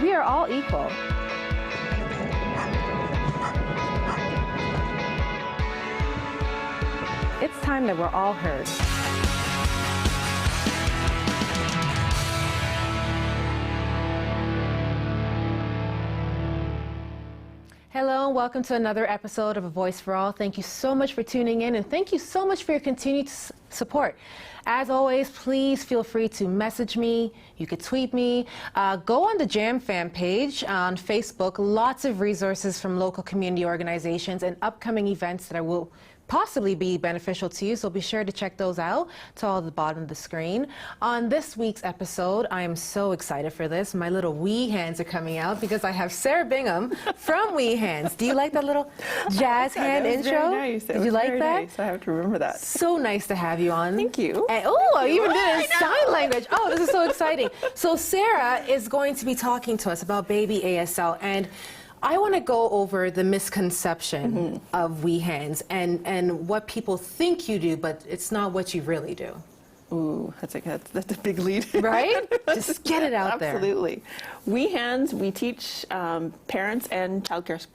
We are all equal. It's time that we're all heard. Hello and welcome to another episode of A Voice for All. Thank you so much for tuning in, and thank you so much for your continued support. As always, please feel free to message me. You could tweet me. Go on the Jam Fam page on Facebook. Lots of resources from local community organizations and upcoming events that I will possibly be beneficial to you, so be sure to check those out. It's all at the bottom of the screen. On this week's episode, I am so excited for this. My little wee hands are coming out because I have Sarah Bingham from Wee Hands. Do you like that little jazz hand intro? Very nice. Did you like that? Nice. I have to remember that. So nice to have you on. Thank you. And, oh, I even did it in sign language. Oh, this is so exciting. So Sarah is going to be talking to us about baby ASL, and I want to go over the misconception of Wee Hands and what people think you do, but it's not what you really do. Ooh, that's a big lead. Right? Just get it out there. Absolutely. Wee Hands, we teach parents and childcare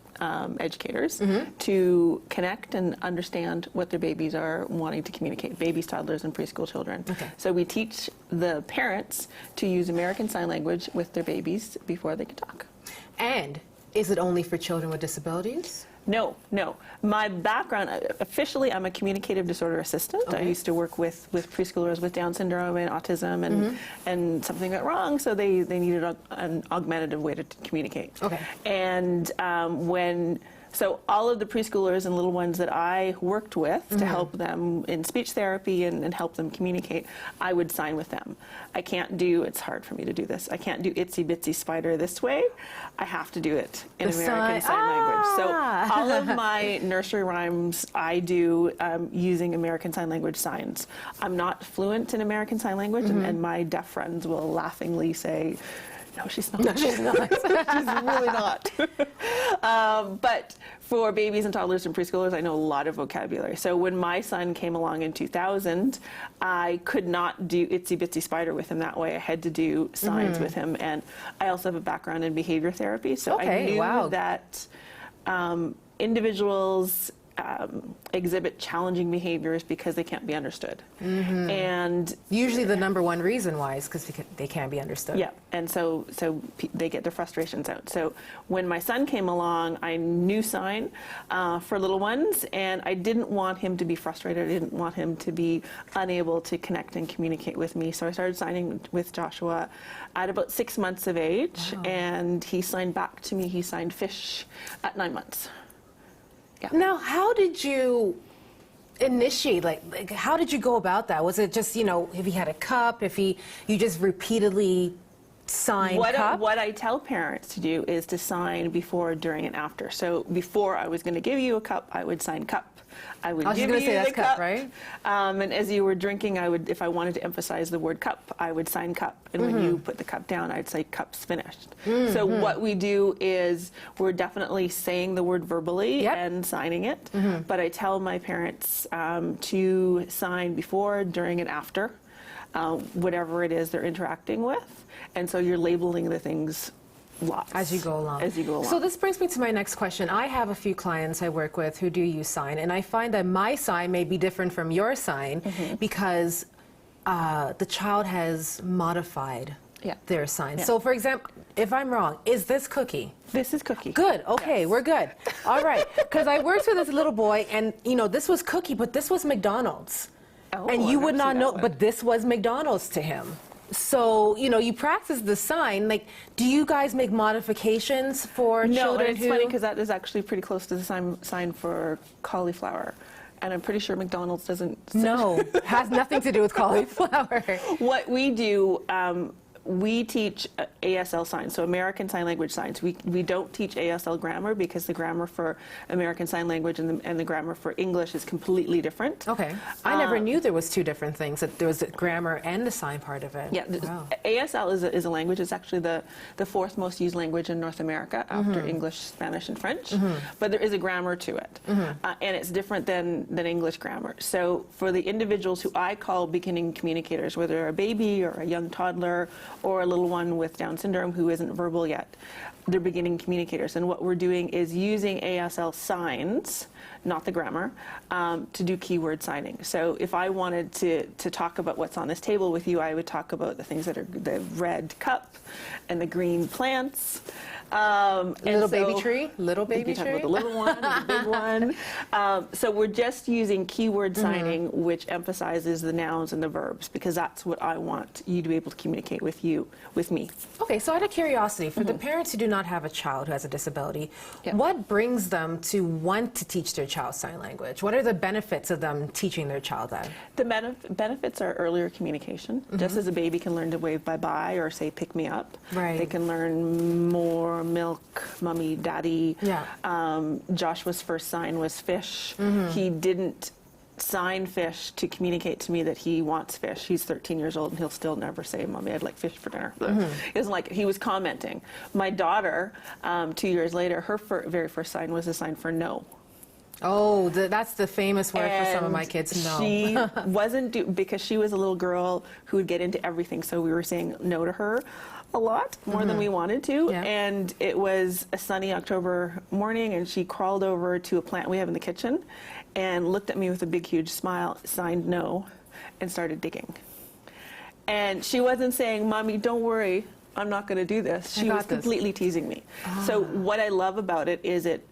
educators to connect and understand what their babies are wanting to communicate, babies, toddlers, and preschool children. Okay. So we teach the parents to use American Sign Language with their babies before they can talk. And is it only for children with disabilities? No, no. My background, officially, I'm a communicative disorder assistant. Okay. I used to work with preschoolers with Down syndrome and autism, and something went wrong, so they needed an augmentative way to communicate. Okay. And so all of the preschoolers and little ones that I worked with to help them in speech therapy and help them communicate, I would sign with them. I can't do, it's hard for me to do this, I can't do Itsy Bitsy Spider this way. I have to do it in American Sign Language. So all of my nursery rhymes I do using American Sign Language signs. I'm not fluent in American Sign Language, and my deaf friends will laughingly say, no, she's not. No, she's not. She's really not. But for babies and toddlers and preschoolers, I know a lot of vocabulary. So when my son came along in 2000, I could not do Itsy Bitsy Spider with him that way. I had to do signs with him. And I also have a background in behavior therapy. So I knew that individuals exhibit challenging behaviors because they can't be understood. And usually the number one reason why is because they can't be understood. Yeah, and so they get their frustrations out. So when my son came along, I knew sign for little ones, and I didn't want him to be frustrated. I didn't want him to be unable to connect and communicate with me. So I started signing with Joshua at about 6 months of age, and he signed back to me. He signed fish at 9 months. Yeah. Now, how did you initiate, like how did you go about that? Was it just, if he had a cup, you just repeatedly signed cup? What I tell parents to do is to sign before, during, and after. So before I was going to give you a cup, I would sign cup. I would give you the cup, right? And as you were drinking, if I wanted to emphasize the word cup, I would sign cup. And when you put the cup down, I'd say cup's finished. So what we do is we're definitely saying the word verbally and signing it. But I tell my parents to sign before, during, and after, whatever it is they're interacting with. And so you're labeling the things lots. As you go along. So this brings me to my next question. I have a few clients I work with who do use sign, and I find that my sign may be different from your sign because the child has modified their sign. So for example, if I'm wrong, is this Cookie? This is Cookie. Good. Okay, we're good. All right. Because I worked with this little boy, and this was Cookie, but this was McDonald's. Oh, and you would not know, but this was McDonald's to him. So, you practice the sign. Like, do you guys make modifications for children? No, it's funny because that is actually pretty close to the sign for cauliflower. And I'm pretty sure McDonald's doesn't. No, has nothing to do with cauliflower. What we do, we teach ASL signs, so American Sign Language signs. We don't teach ASL grammar because the grammar for American Sign Language and the grammar for English is completely different. Okay. I never knew there was two different things, that there was the grammar and the sign part of it. Yeah, wow. ASL is a language. It's actually the fourth most used language in North America after English, Spanish, and French. But there is a grammar to it. And it's different than English grammar. So for the individuals who I call beginning communicators, whether they're a baby or a young toddler or a little one with Down syndrome who isn't verbal yet. They're beginning communicators. And what we're doing is using ASL signs, not the grammar, to do keyword signing. So if I wanted to talk about what's on this table with you, I would talk about the things that are the red cup and the green plants. Little baby tree, little baby you talk tree. about the little one, and the big one. So we're just using keyword signing, which emphasizes the nouns and the verbs, because that's what I want you to be able to communicate with me. Okay, so out of curiosity, for the parents who do not have a child who has a disability, Yep. what brings them to want to teach their child sign language? What are the benefits of them teaching their child that? The benefits are earlier communication. Just as a baby can learn to wave bye-bye or say pick me up, Right. they can learn more milk, mummy, daddy. Yeah. Joshua's first sign was fish. Mm-hmm. He didn't sign fish to communicate to me that he wants fish. He's 13 years old and he'll still never say, Mommy, I'd like fish for dinner. Mm-hmm. He doesn't like it. He was commenting. My daughter, 2 years later, her very first sign was a sign for no. Oh, that's the famous word for some of my And kids, no. She wasn't because she was a little girl who would get into everything. So we were saying no to her a lot, more than we wanted to. Yeah. And it was a sunny October morning, and she crawled over to a plant we have in the kitchen and looked at me with a big, huge smile, signed no, and started digging. And she wasn't saying, Mommy, don't worry, I'm not going to do this. She got was this. completely teasing me. So what I love about it is it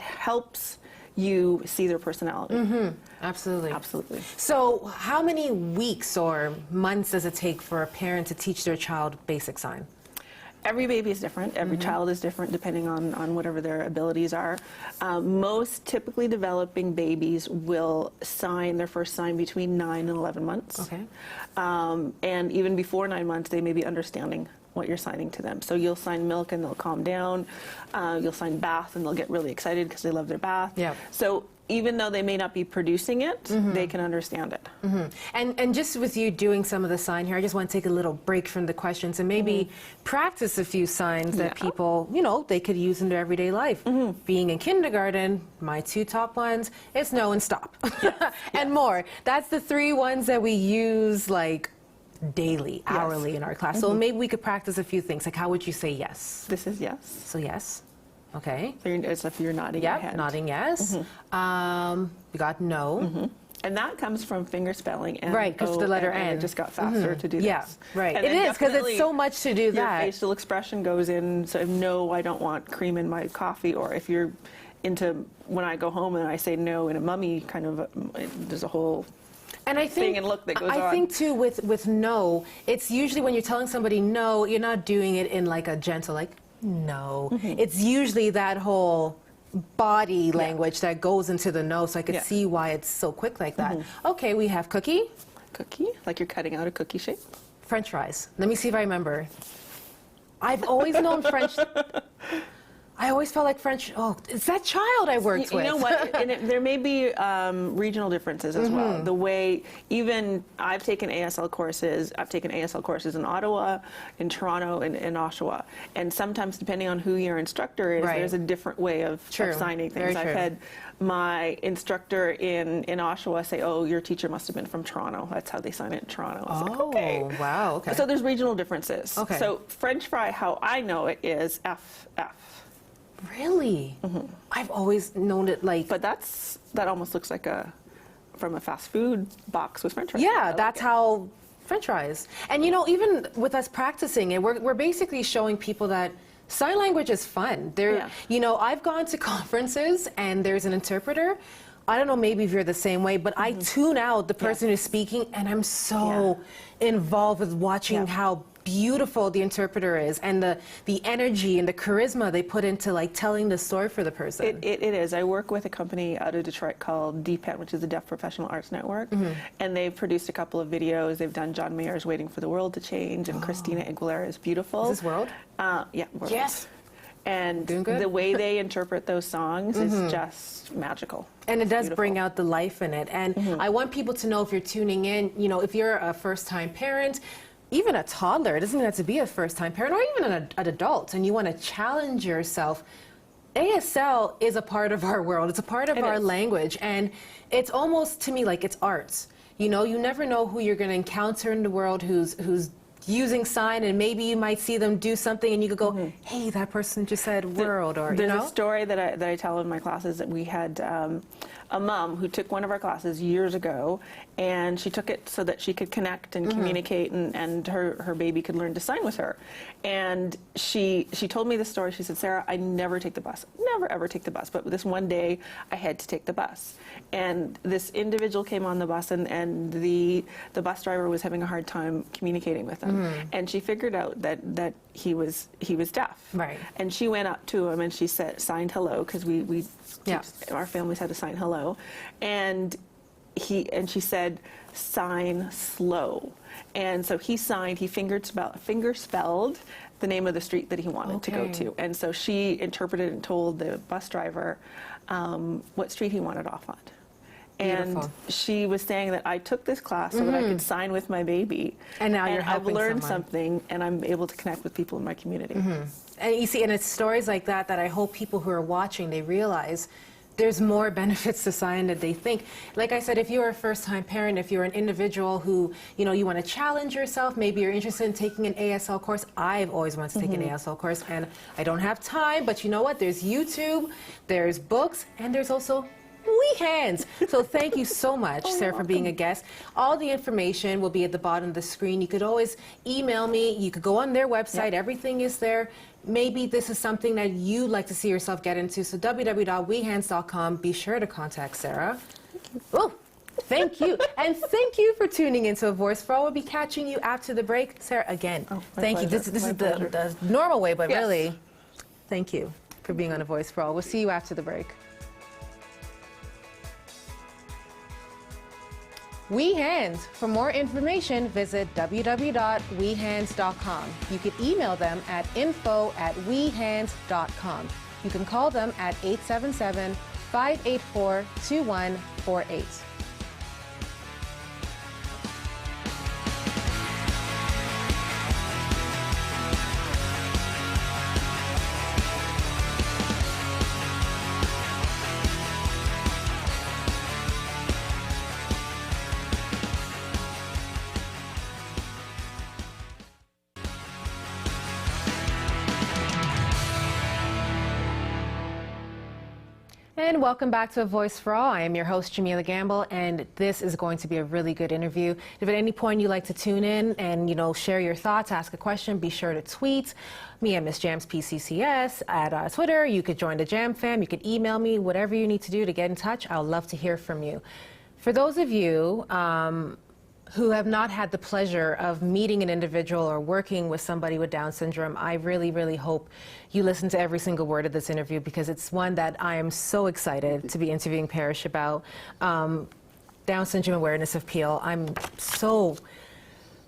helps you see their personality. Absolutely. Absolutely. So how many weeks or months does it take for a parent to teach their child basic sign? Every baby is different. Every child is different depending on whatever their abilities are. Most typically developing babies will sign their first sign between 9 and 11 months. Okay. And even before 9 months, they may be understanding what you're signing to them. So you'll sign milk and they'll calm down. You'll sign bath and they'll get really excited because they love their bath. Yeah. So even though they may not be producing it, they can understand it. And just with you doing some of the sign here, I just want to take a little break from the questions and maybe practice a few signs that Yeah. people, they could use in their everyday life. Being in kindergarten, my two top ones, it's no and stop. And more. That's the 3 ones that we use like daily, hourly in our class. So maybe we could practice a few things. Like how would you say yes? This is yes. So yes. Okay. So as if you're nodding your Yep, head. nodding yes. We got no. And that comes from finger spelling. And Right, 'cause the letter N. It just got faster to do Yeah, this. right. And It then is, 'cause it's definitely so much to do your that. facial expression goes in. So no, I don't want cream in my coffee. Or if you're into when I go home and I say no in a mummy kind of, there's a whole And I think, thing and look that goes I on. think too with no, it's usually when you're telling somebody no, you're not doing it in like a gentle like no. It's usually that whole body language that goes into the no, so I could Yeah. see why it's so quick like that. Okay, we have cookie, cookie, like you're cutting out a cookie shape. French fries. Let me see if I remember. I've always known French. I always felt like French. Oh, it's that child I worked You with. know what? And there may be regional differences as well. The way even I've taken ASL courses. I've taken ASL courses in Ottawa, in Toronto, and in Oshawa. And sometimes, depending on who your instructor is, Right. there's a different way of signing things. Very I've true. had my instructor in Oshawa say, "Oh, your teacher must have been from Toronto. That's how they sign it in Toronto." I was like, "Okay." Oh, wow. Okay. So there's regional differences. Okay. So French fry, how I know it is FF. Really? I've always known it like. But that almost looks like from a fast food box with French fries. I Yeah, like that's it. how French fries. And even with us practicing it, we're basically showing people that sign language is fun. I've gone to conferences and there's an interpreter. I don't know, maybe if you're the same way, but I tune out the person who's speaking, and I'm so involved with watching how beautiful the interpreter is, and the energy and the charisma they put into like telling the story for the person. It is. I work with a company out of Detroit called DPEN, which is the Deaf Professional Arts Network, and they've produced a couple of videos. They've done John Mayer's "Waiting for the World to Change" and Christina Aguilera's "Beautiful." Is this World? Yeah. World. Yes. And Doing good. the way they interpret those songs is just magical. And it does Beautiful. bring out the life in it. And I want people to know, if you're tuning in, if you're a first-time parent, even a toddler, it doesn't even have to be a first-time parent, or even an adult, and you want to challenge yourself, ASL is a part of our world. It's a part of It our is. language. And it's almost, to me, like it's art. You never know who you're going to encounter in the world who's using sign, and maybe you might see them do something and you could go, hey, that person just said world, or, you There's know? a story that I tell in my classes that we had a mom who took one of our classes years ago, and she took it so that she could connect and communicate, and her baby could learn to sign with her. And she told me this story. She said, Sarah, I never take the bus. Never, ever take the bus. But this one day, I had to take the bus. And this individual came on the bus, and the bus driver was having a hard time communicating with him. And she figured out that he was deaf. Right. And she went up to him and she signed hello, because we Yeah. our families had to sign hello, and she said, sign slow. And so he signed. He finger spelled the name of the street that he wanted to go Okay. to. And so she interpreted and told the bus driver what street he wanted off on. And Beautiful. she was saying that I took this class so that I could sign with my baby. And now you're helping I've learned someone. something, and I'm able to connect with people in my community. And you see, and it's stories like that that I hope people who are watching, they realize there's more benefits to sign than they think. Like I said, if you're a first-time parent, if you're an individual who, you know, you want to challenge yourself, maybe you're interested in taking an ASL course. I've always wanted to take an ASL course, and I don't have time, but you know what? There's YouTube, there's books, and there's also WeHands. So thank you so much, Sarah, for being a guest. All the information will be at the bottom of the screen. You could always email me. You could go on their website. Everything is there. Maybe this is something that you'd like to see yourself get into. So www.wehands.com. Be sure to contact Sarah. Oh, thank you. And thank you for tuning into A Voice for All. We'll be catching you after the break. Sarah, again, my thank you. pleasure. This My is pleasure. the normal way, but Yes. really, thank you for being on A Voice for All. We'll see you after the break. WeHands. For more information, visit www.wehands.com. You can email them at info@wehands.com. You can call them at 877-584-2148. And welcome back to A Voice for All. I am your host, Jamila Gamble, and this is going to be a really good interview. If at any point you'd like to tune in and, you know, share your thoughts, ask a question, be sure to tweet me at Miss Jams PCCS at Twitter. You could join the Jam Fam. You could email me, whatever you need to do to get in touch. I'd love to hear from you. For those of you who have not had the pleasure of meeting an individual or working with somebody with Down syndrome, I really, really hope you listen to every single word of this interview, because it's one that I am so excited to be interviewing Parrish about. Down Syndrome Awareness of Peel. I'm so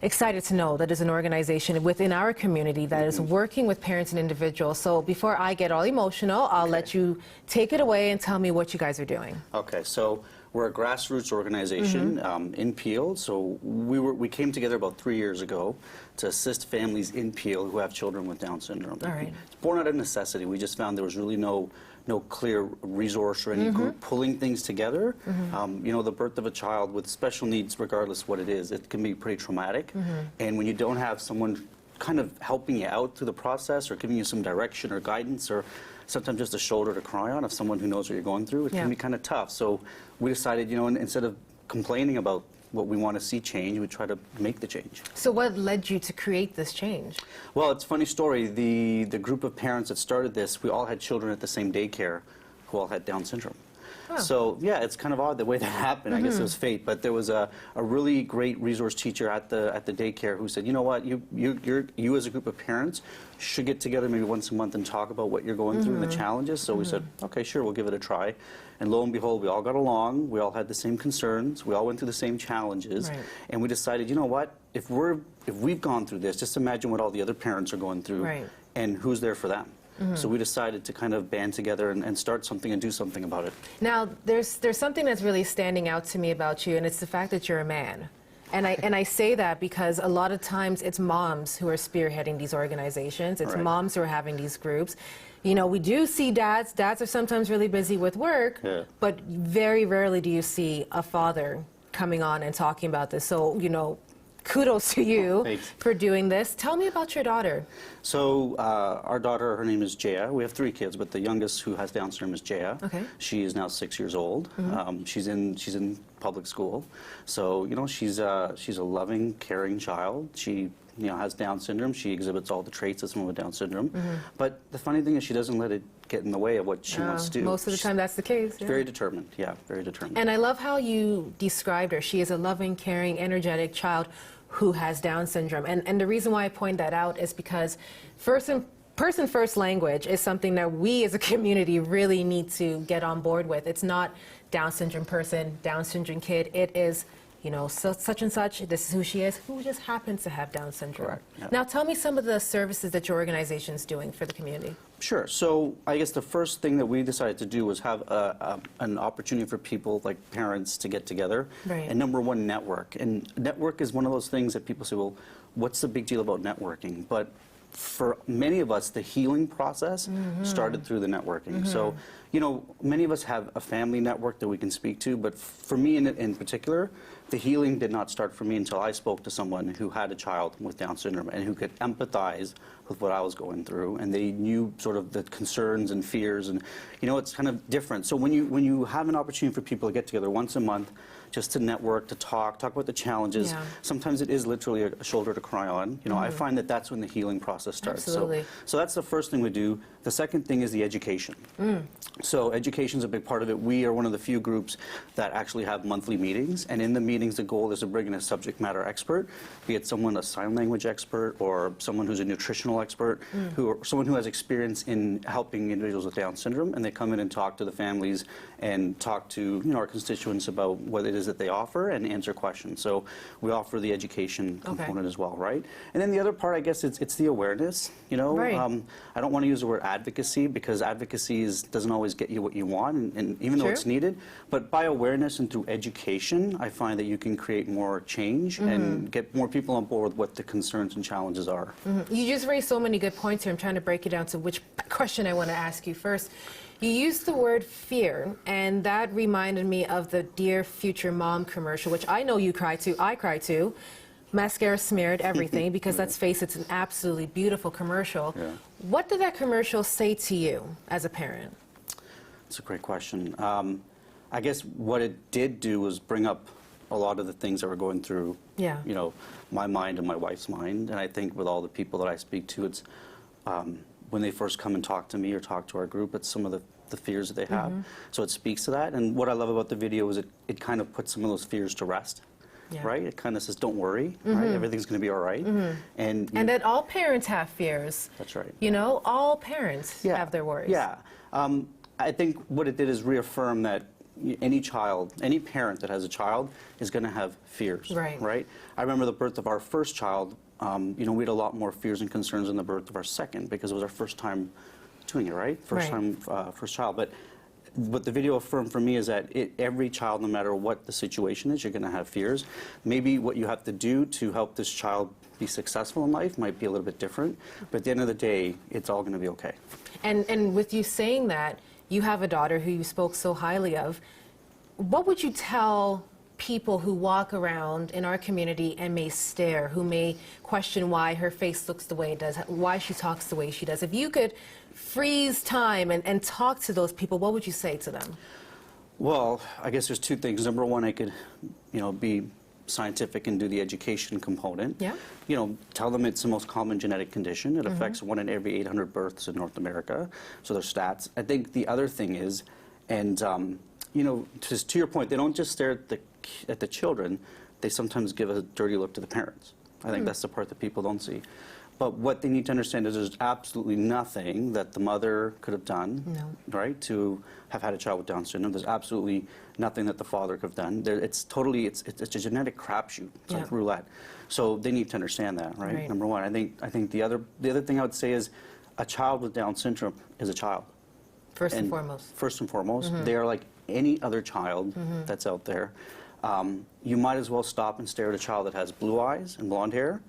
excited to know that there's an organization within our community that is working with parents and individuals. So before I get all emotional, I'll let you take it away and tell me what you guys are doing. Okay, so we're a grassroots organization in Peel. So we came together about 3 years ago to assist families in Peel who have children with Down syndrome. All right. It's born out of necessity. We just found there was really no clear resource or any group pulling things together. You know, the birth of a child with special needs, regardless what it is, it can be pretty traumatic. And when you don't have someone kind of helping you out through the process or giving you some direction or guidance, or sometimes just a shoulder to cry on of someone who knows what you're going through, it Yeah. can be kind of tough. So we decided, you know, instead of complaining about what we want to see change, we try to make the change. So what led you to create this change? Well, it's a funny story. The group of parents that started this, we all had children at the same daycare who all had Down syndrome. So yeah, it's kind of odd the way that happened. I guess it was fate. But there was a really great resource teacher at the daycare who said, you know what, you as a group of parents should get together maybe once a month and talk about what you're going through and the challenges. So we said, okay, sure, we'll give it a try. And lo and behold, we all got along. We all had the same concerns. We all went through the same challenges. Right. And we decided, you know what, if we've gone through this, just imagine what all the other parents are going through, Right. and who's there for them. So we decided to kind of band together and start something and do something about it. Now, there's something that's really standing out to me about you, and it's the fact that you're a man. And I say that because a lot of times it's moms who are spearheading these organizations. It's Right. moms who are having these groups. You know, we do see dads. Dads are sometimes really busy with work, Yeah. but very rarely do you see a father coming on and talking about this. So, you know, kudos to you Thanks. for doing this. Tell me about your daughter. So our daughter, her name is Jaya. We have 3 kids, but the youngest who has Down syndrome is Jaya. Okay. She is now 6 years old. She's in public school. So she's a loving, caring child. She has Down syndrome. She exhibits all the traits of someone with Down syndrome. But the funny thing is she doesn't let it get in the way of what she wants to do. Most of the time that's the case. She's Yeah. very determined. Yeah, very determined. And I love how you described her. She is a loving, caring, energetic child who has Down syndrome. And the reason why I point that out is because person first language is something that we as a community really need to get on board with. It's not Down syndrome person, Down syndrome kid. It is, such and such, this is who she is, who just happens to have Down syndrome. Correct, yeah. Now tell me some of the services that your organization is doing for the community. Sure. So I guess the first thing that we decided to do was have an opportunity for people, like parents, to get together. Right. And number one, network. And network is one of those things that people say, well, what's the big deal about networking? But for many of us, the healing process started through the networking. So, many of us have a family network that we can speak to, but for me in particular, the healing did not start for me until I spoke to someone who had a child with Down syndrome and who could empathize with what I was going through, and they knew sort of the concerns and fears, and it's kind of different. So when you have an opportunity for people to get together once a month, just to network, to talk about the challenges. Yeah. Sometimes it is literally a shoulder to cry on. I find that that's when the healing process starts. Absolutely. So that's the first thing we do. The second thing is the education. So education is a big part of it. We are one of the few groups that actually have monthly meetings, and in the meetings the goal is to bring in a subject matter expert, be it someone a sign language expert or someone who's a nutritional expert, someone who has experience in helping individuals with Down syndrome, and they come in and talk to the families and talk to our constituents about what it is that they offer and answer questions. So we offer the education component as well, right? And then the other part, I guess, it's the awareness. Right. I don't want to use the word advocacy because advocacy doesn't always get you what you want, and even though it's needed, but by awareness and through education, I find that you can create more change and get more people on board with what the concerns and challenges are. You just raised so many good points here. I'm trying to break it down to which question I want to ask you first. You used the word fear, and that reminded me of the Dear Future Mom commercial, which I know you cry to. I cry to. Mascara smeared, everything, because let's face it, it's an absolutely beautiful commercial. Yeah. What did that commercial say to you as a parent? That's a great question. I guess what it did do was bring up a lot of the things that were going through, my mind and my wife's mind. And I think with all the people that I speak to, it's when they first come and talk to me or talk to our group, it's some of the fears that they have. So it speaks to that. And what I love about the video is it kind of puts some of those fears to rest. Yeah. Right? It kind of says, don't worry, right? Everything's going to be all right. And that all parents have fears. That's right. All parents have their worries. Yeah. I think what it did is reaffirm that any child, any parent that has a child is going to have fears. Right. Right? I remember the birth of our first child, we had a lot more fears and concerns than the birth of our second because it was our first time doing it, right? First child. But what the video affirmed for me is that every child, no matter what the situation is, you're going to have fears. Maybe what you have to do to help this child be successful in life might be a little bit different, but at the end of the day, it's all going to be okay. And with you saying that, you have a daughter who you spoke so highly of. What would you tell people who walk around in our community and may stare, who may question why her face looks the way it does, why she talks the way she does? If you could freeze time and talk to those people, what would you say to them? Well, I guess there's two things. Number one, I could, be scientific and do the education component. Yeah. Tell them it's the most common genetic condition. It affects 1 in every 800 births in North America. So there's stats. I think the other thing is, and just to your point, they don't just stare at the children. They sometimes give a dirty look to the parents. I think that's the part that people don't see. But what they need to understand is there's absolutely nothing that the mother could have done, right, to have had a child with Down syndrome. There's absolutely nothing that the father could have done. It's a genetic crapshoot. It's like roulette. So they need to understand that, right? Number one. I think the other thing I would say is a child with Down syndrome is a child. First and foremost. First and foremost, they are like any other child that's out there. You might as well stop and stare at a child that has blue eyes and blonde hair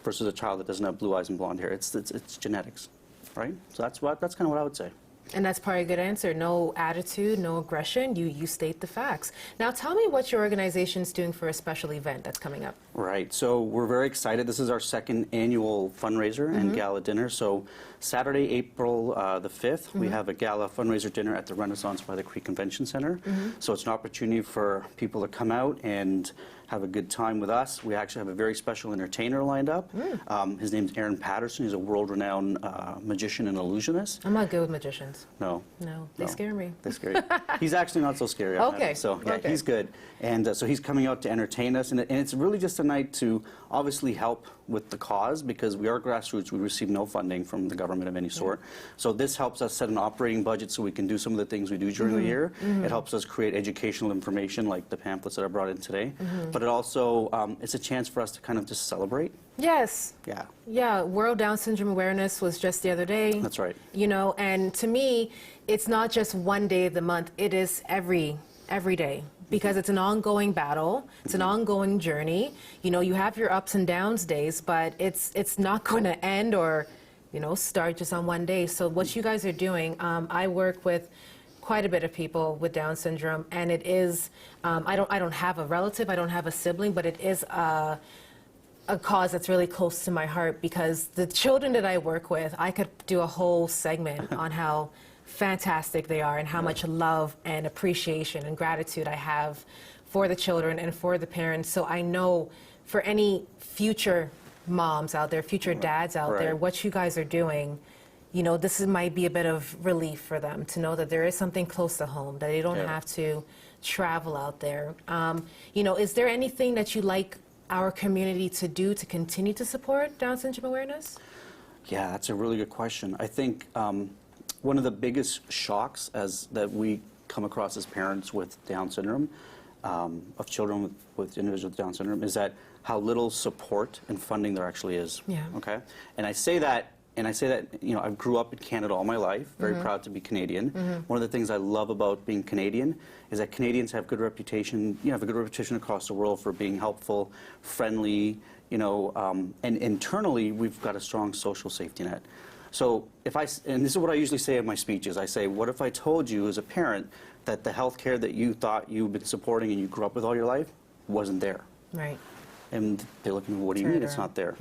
versus a child that doesn't have blue eyes and blonde hair. It's genetics, right? So that's kind of what I would say. And that's probably a good answer. No attitude, no aggression. You state the facts. Now tell me what your organization's doing for a special event that's coming up. Right. So we're very excited. This is our second annual fundraiser and gala dinner. So Saturday, April the 5th, we have a gala fundraiser dinner at the Renaissance by the Creek Convention Center. So it's an opportunity for people to come out and have a good time with us. We actually have a very special entertainer lined up. His name's Aaron Patterson. He's a world-renowned magician and illusionist. I'm not good with magicians. No. No, they No. scare me. They scare you. He's actually not so scary. Okay, So yeah, okay. he's good. And so he's coming out to entertain us. And it's really just a night to obviously help with the cause, because we are grassroots. We receive no funding from the government of any sort. So this helps us set an operating budget so we can do some of the things we do during the year. It helps us create educational information like the pamphlets that I brought in today. But it also, it's a chance for us to kind of just celebrate. Yes. Yeah, Yeah, World Down Syndrome Awareness was just the other day. that's right. You know, and to me, it's not just one day of the month, it is every day. Because it's an ongoing battle, it's an ongoing journey. You know, you have your ups and downs days, but it's not going to end or, you know, start just on one day. So what you guys are doing, I work with quite a bit of people with Down syndrome, and it is, I don't have a relative, I don't have a sibling, but it is a cause that's really close to my heart, because the children that I work with, I could do a whole segment on how fantastic they are and how much love and appreciation and gratitude I have for the children and for the parents. So I know for any future moms out there, future dads out there, Right. what you guys are doing, you know, might be a bit of relief for them to know that there is something close to home, that they don't Yeah. have to travel out there. You know, is there anything that you like our community to do to continue to support Down syndrome awareness? Yeah, that's a really good question. I think one of the biggest shocks that we come across as parents with Down syndrome, of children with individuals with Down syndrome, is that how little support and funding there actually is. Yeah. Okay. And I say that, you know, I grew up in Canada all my life, very proud to be Canadian. One of the things I love about being Canadian is that Canadians have good reputation, you know, have a good reputation across the world for being helpful, friendly, you know, and internally we've got a strong social safety net. So and this is what I usually say in my speeches, I say, what if I told you as a parent that the health care that you thought you've been supporting and you grew up with all your life wasn't there? Right. And they're looking, what do you Turn mean it it's around. not there?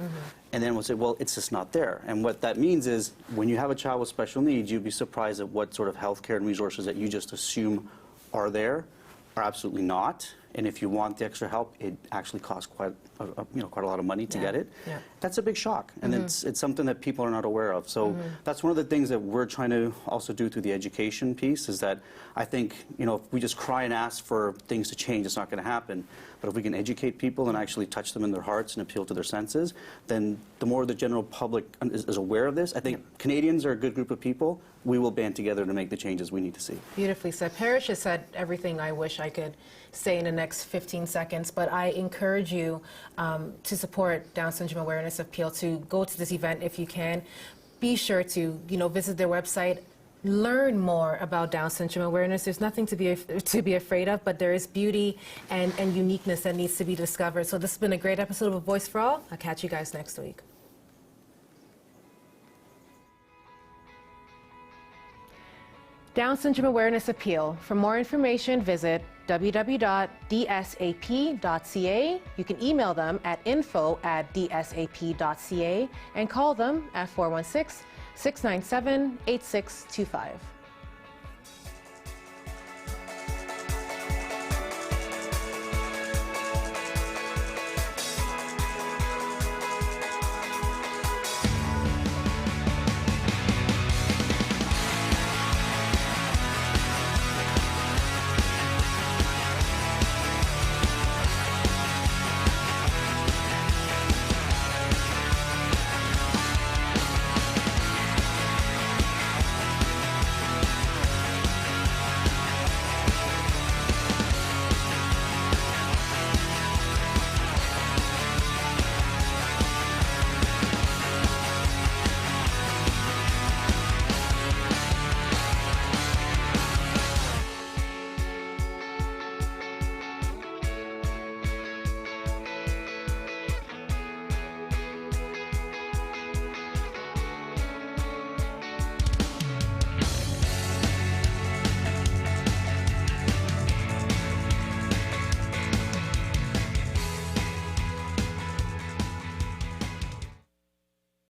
And then we'll say, well, it's just not there. And what that means is when you have a child with special needs, you'd be surprised at what sort of health care and resources that you just assume are there are absolutely not. And if you want the extra help, it actually costs quite a lot of money to Yeah. get it. Yeah. That's a big shock, and it's something that people are not aware of. So that's one of the things that we're trying to also do through the education piece, is that I think, you know, if we just cry and ask for things to change, it's not going to happen. But if we can educate people and actually touch them in their hearts and appeal to their senses, then the more the general public is aware of this, I think Canadians are a good group of people. We will band together to make the changes we need to see. Beautifully said. Parrish has said everything I wish I could say in the next 15 seconds, but I encourage you to support Down Syndrome Awareness Appeal, to go to this event if you can. Be sure to, you know, visit their website, learn more about Down Syndrome Awareness. There's nothing to be afraid of, but there is beauty and uniqueness that needs to be discovered. So this has been a great episode of A Voice for All. I'll catch you guys next week. Down Syndrome Awareness Appeal. For more information, visit www.dsap.ca. You can email them at info@dsap.ca and call them at 416-697-8625.